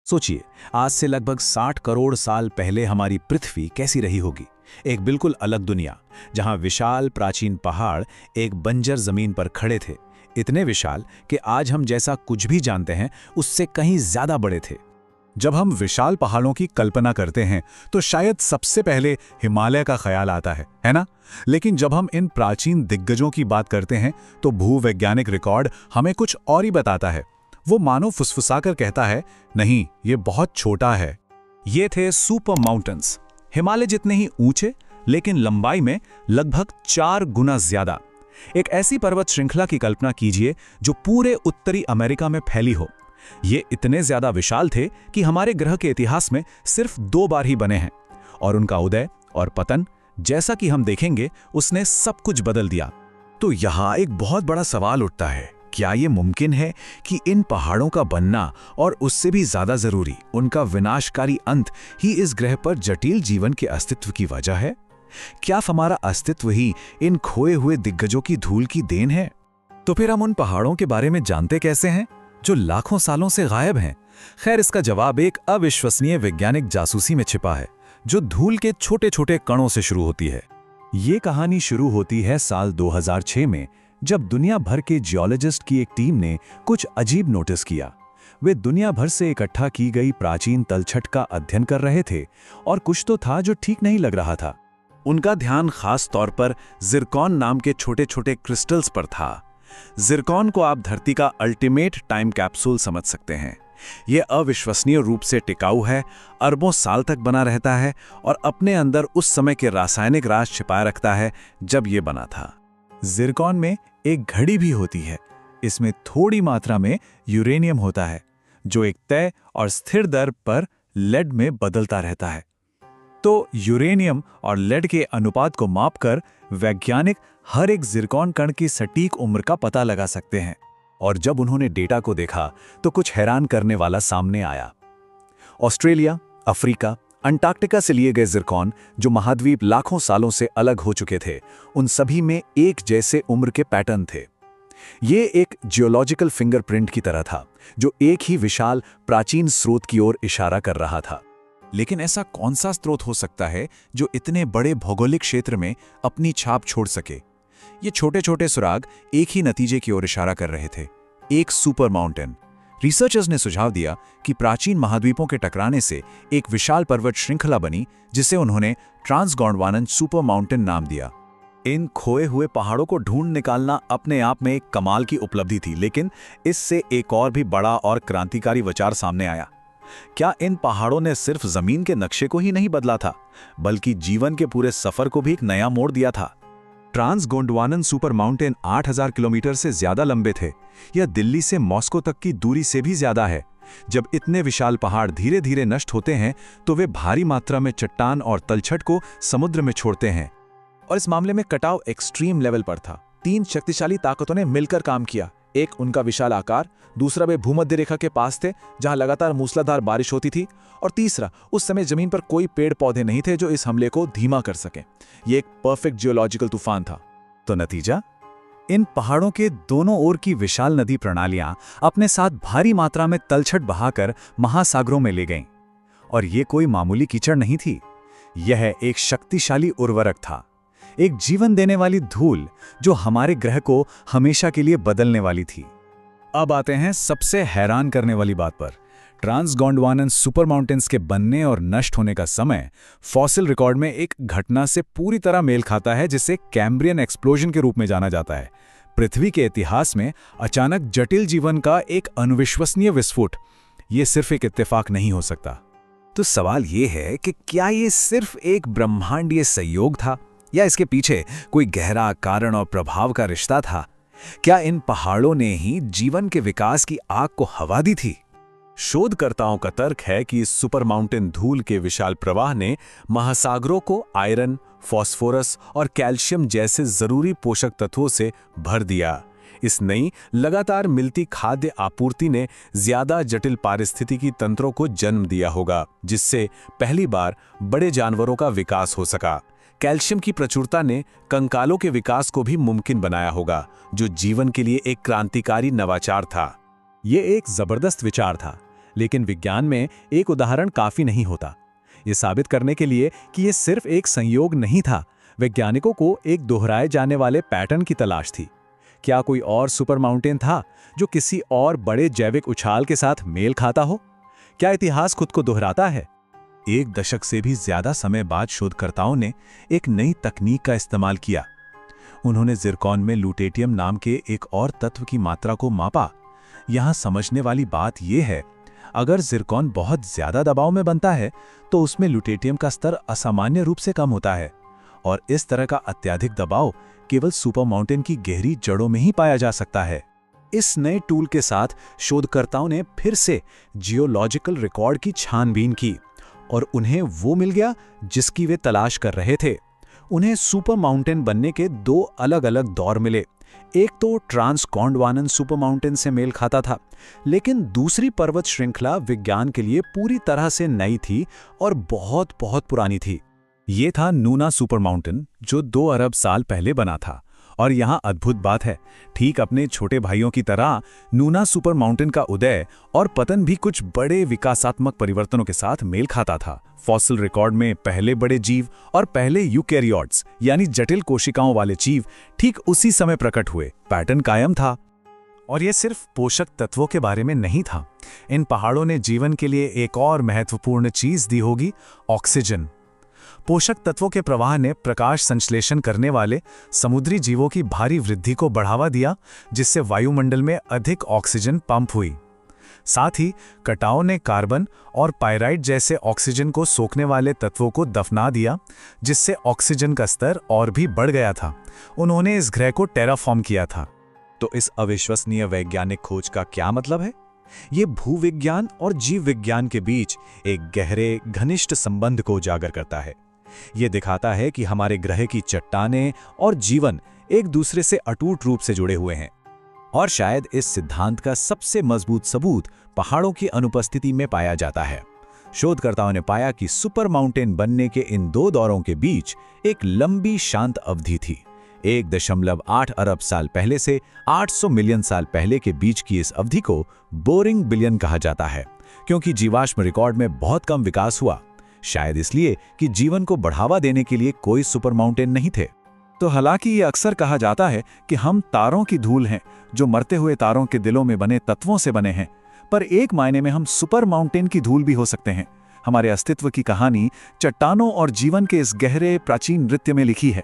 सोचिए, आज से लगभग 60 करोड़ साल पहले हमारी पृथ्वी कैसी रही होगी। एक बिल्कुल अलग दुनिया, जहां विशाल प्राचीन पहाड़ एक बंजर जमीन पर खड़े थे, इतने विशाल कि आज हम जैसा कुछ भी जानते हैं उससे कहीं ज्यादा बड़े थे। जब हम विशाल पहाड़ों की कल्पना करते हैं तो शायद सबसे पहले हिमालय का ख्याल आता है ना? लेकिन जब हम इन प्राचीन दिग्गजों की बात करते हैं तो भूवैज्ञानिक रिकॉर्ड हमें कुछ और ही बताता है। वो मानो फुसफुसाकर कहता है, नहीं, ये बहुत छोटा है। ये थे सुपर माउंटेन्स, हिमालय जितने ही ऊंचे लेकिन लंबाई में लगभग 4 गुना ज्यादा। एक ऐसी पर्वत श्रृंखला की कल्पना कीजिए जो पूरे उत्तरी अमेरिका में फैली हो। ये इतने ज्यादा विशाल थे कि हमारे ग्रह के इतिहास में सिर्फ 2 बार ही बने हैं, और उनका उदय और पतन, जैसा कि हम देखेंगे, उसने सब कुछ बदल दिया। तो यहाँ एक बहुत बड़ा सवाल उठता है, क्या ये मुमकिन है कि इन पहाड़ों का बनना और उससे भी ज्यादा जरूरी उनका विनाशकारी अंत ही इस ग्रह पर जटिल जीवन के अस्तित्व की वजह है? क्या हमारा अस्तित्व ही इन खोए हुए दिग्गजों की धूल की देन है? तो फिर हम उन पहाड़ों के बारे में जानते कैसे हैं जो लाखों सालों से गायब हैं? खैर, इसका जवाब एक अविश्वसनीय वैज्ञानिक जासूसी में छिपा है, जो धूल के छोटे छोटे कणों से शुरू होती है। ये कहानी शुरू होती है साल 2006 में, जब दुनिया भर के जियोलॉजिस्ट की एक टीम ने कुछ अजीब नोटिस किया। वे दुनिया भर से इकट्ठा की गई प्राचीन तलछट का अध्ययन कर रहे थे और कुछ तो था जो ठीक नहीं लग रहा था। उनका ध्यान खास तौर पर जिरकॉन नाम के छोटे छोटे क्रिस्टल्स पर था। जिरकॉन को आप धरती का अल्टीमेट टाइम कैप्सूल समझ सकते हैं। यह अविश्वसनीय रूप से टिकाऊ है, अरबों साल तक बना रहता है और अपने अंदर उस समय के रासायनिक राज छिपाए रखता है जब यह बना था। जिरकॉन में एक घड़ी भी होती है। इसमें थोड़ी मात्रा में यूरेनियम होता है, जो एक तय और स्थिर दर पर लेड में बदलता रहता है। तो यूरेनियम और लेड के अनुपात को मापकर वैज्ञानिक हर एक जिरकॉन कण की सटीक उम्र का पता लगा सकते हैं। और जब उन्होंने डेटा को देखा तो कुछ हैरान करने वाला सामने आया। ऑस्ट्रेलिया, अफ्रीका, अंटार्कटिका से लिए गए जिरकॉन, जो महाद्वीप लाखों सालों से अलग हो चुके थे, उन सभी में एक जैसे उम्र के पैटर्न थे। ये एक जियोलॉजिकल फिंगरप्रिंट की तरह था, जो एक ही विशाल प्राचीन स्रोत की ओर इशारा कर रहा था। लेकिन ऐसा कौन सा स्रोत हो सकता है जो इतने बड़े भौगोलिक क्षेत्र में अपनी छाप छोड़ सके? ये छोटे छोटे सुराग एक ही नतीजे की ओर इशारा कर रहे थे, एक सुपर माउंटेन। रिसर्चर्स ने सुझाव दिया कि प्राचीन महाद्वीपों के टकराने से एक विशाल पर्वत श्रृंखला बनी, जिसे उन्होंने ट्रांसगोंडवाना सुपर माउंटेन नाम दिया। इन खोए हुए पहाड़ों को ढूंढ निकालना अपने आप में एक कमाल की उपलब्धि थी, लेकिन इससे एक और भी बड़ा और क्रांतिकारी विचार सामने आया। क्या इन पहाड़ों ने सिर्फ जमीन के नक्शे को ही नहीं बदला था, बल्कि जीवन के पूरे सफर को भी एक नया मोड़ दिया था? ट्रांसगोंडवाना सुपर माउंटेन 8000 किलोमीटर से ज्यादा लंबे थे। यह दिल्ली से मॉस्को तक की दूरी से भी ज्यादा है। जब इतने विशाल पहाड़ धीरे धीरे नष्ट होते हैं तो वे भारी मात्रा में चट्टान और तलछट को समुद्र में छोड़ते हैं। और इस मामले में कटाव एक्सट्रीम लेवल पर था। 3 शक्तिशाली ताकतों ने मिलकर काम किया। एक, उनका विशाल आकार, दूसरा, वे भूमध्य रेखा के पास थे जहां लगातार मूसलाधार बारिश होती थी, और तीसरा, उस समय जमीन पर कोई पेड़ पौधे नहीं थे जो इस हमले को धीमा कर सकें। यह एक परफेक्ट जियोलॉजिकल तूफान था। तो नतीजा, इन पहाड़ों के दोनों ओर की विशाल नदी प्रणालियां अपने साथ भारी मात्रा में तलछट बहाकर महासागरों में ले गईं। और यह कोई मामूली कीचड़ नहीं थी, यह एक शक्तिशाली उर्वरक था, एक जीवन देने वाली धूल जो हमारे ग्रह को हमेशा के लिए बदलने वाली थी। अब आते हैं सबसे हैरान करने वाली बात पर। ट्रांसगोंडवाना सुपर माउंटेन्स के बनने और नष्ट होने का समय फॉसिल रिकॉर्ड में एक घटना से पूरी तरह मेल खाता है, जिसे कैम्ब्रियन एक्सप्लोजन के रूप में जाना जाता है। पृथ्वी के इतिहास में अचानक जटिल जीवन का एक अविश्वसनीय विस्फोट। ये सिर्फ एक इत्तेफाक नहीं हो सकता। तो सवाल ये है कि क्या ये सिर्फ एक ब्रह्मांडीय संयोग था, या इसके पीछे कोई गहरा कारण और प्रभाव का रिश्ता था? क्या इन पहाड़ों ने ही जीवन के विकास की आग को हवा दी थी? शोधकर्ताओं का तर्क है कि इस सुपर माउंटेन धूल के विशाल प्रवाह ने महासागरों को आयरन, फास्फोरस और कैल्शियम जैसे जरूरी पोषक तत्वों से भर दिया। इस नई लगातार मिलती खाद्य आपूर्ति ने ज्यादा जटिल पारिस्थितिकी तंत्रों को जन्म दिया होगा, जिससे पहली बार बड़े जानवरों का विकास हो सका। कैल्शियम की प्रचुरता ने कंकालों के विकास को भी मुमकिन बनाया होगा, जो जीवन के लिए एक क्रांतिकारी नवाचार था। ये एक जबरदस्त विचार था, लेकिन विज्ञान में एक उदाहरण काफी नहीं होता। ये साबित करने के लिए कि ये सिर्फ एक संयोग नहीं था, वैज्ञानिकों को एक दोहराए जाने वाले पैटर्न की तलाश थी। क्या कोई और सुपर माउंटेन था जो किसी और बड़े जैविक उछाल के साथ मेल खाता हो? क्या इतिहास खुद को दोहराता है? एक दशक से भी ज्यादा समय बाद शोधकर्ताओं ने एक नई तकनीक का इस्तेमाल किया। उन्होंने जिरकॉन में लुटेटियम नाम के एक और तत्व की मात्रा को मापा। यहां समझने वाली बात यह है, अगर जिरकॉन बहुत ज्यादा दबाव में बनता है तो उसमें लुटेटियम का स्तर असामान्य रूप से कम होता है, और इस तरह का अत्यधिक दबाव केवल सुपर माउंटेन की गहरी जड़ों में ही पाया जा सकता है। इस नए टूल के साथ शोधकर्ताओं ने फिर से जियोलॉजिकल रिकॉर्ड की छानबीन की और उन्हें वो मिल गया जिसकी वे तलाश कर रहे थे। उन्हें सुपर माउंटेन बनने के दो अलग-अलग दौर मिले। एक तो ट्रांस गोंडवाना सुपर माउंटेन से मेल खाता था, लेकिन दूसरी पर्वत श्रृंखला विज्ञान के लिए पूरी तरह से नई थी और बहुत बहुत पुरानी थी। ये था नूना सुपर माउंटेन, जो 2 अरब साल पहले बना था। और यहाँ अद्भुत बात है, ठीक अपने छोटे भाइयों की तरह नूना सुपर माउंटेन का उदय और पतन भी कुछ बड़े विकासात्मक परिवर्तनों के साथ मेल खाता था। फॉसिल रिकॉर्ड में पहले बड़े जीव और पहले यूकैरियोट्स यानी जटिल कोशिकाओं वाले जीव ठीक उसी समय प्रकट हुए। पैटर्न कायम था। और ये सिर्फ पोषक तत्वों के बारे में नहीं था। इन पहाड़ों ने जीवन के लिए एक और महत्वपूर्ण चीज दी होगी, ऑक्सीजन। पोषक तत्वों के प्रवाह ने प्रकाश संश्लेषण करने वाले समुद्री जीवों की भारी वृद्धि को बढ़ावा दिया, जिससे वायुमंडल में अधिक ऑक्सीजन पंप हुई। साथ ही कटाव ने कार्बन और पाइराइट जैसे ऑक्सीजन को सोखने वाले तत्वों को दफना दिया, जिससे ऑक्सीजन का स्तर और भी बढ़ गया था। उन्होंने इस ग्रह को टेराफॉर्म किया था। तो इस अविश्वसनीय वैज्ञानिक खोज का क्या मतलब है? ये भूविज्ञान और जीव विज्ञान के बीच एक गहरे घनिष्ठ संबंध को उजागर करता है। ये दिखाता है कि हमारे ग्रह की चट्टानें और जीवन एक दूसरे से अटूट रूप से जुड़े हुए हैं। और शायद इस सिद्धांत का सबसे मजबूत सबूत पहाड़ों की अनुपस्थिति में पाया जाता है। शोधकर्ताओं ने पाया कि सुपर माउंटेन बनने के इन 2 दौरों के बीच एक लंबी शांत अवधि थी। 1.8 अरब साल पहले से 800 मिलियन साल पहले के बीच की इस अवधि को बोरिंग बिलियन कहा जाता है, क्योंकि जीवाश्म रिकॉर्ड में बहुत कम विकास हुआ। शायद इसलिए कि जीवन को बढ़ावा देने के लिए कोई सुपर माउंटेन नहीं थे। तो हालांकि ये अक्सर कहा जाता है कि हम तारों की धूल हैं, जो मरते हुए तारों के दिलों में बने तत्वों से बने हैं, पर एक मायने में हम सुपर माउंटेन की धूल भी हो सकते हैं। हमारे अस्तित्व की कहानी चट्टानों और जीवन के इस गहरे प्राचीन नृत्य में लिखी है।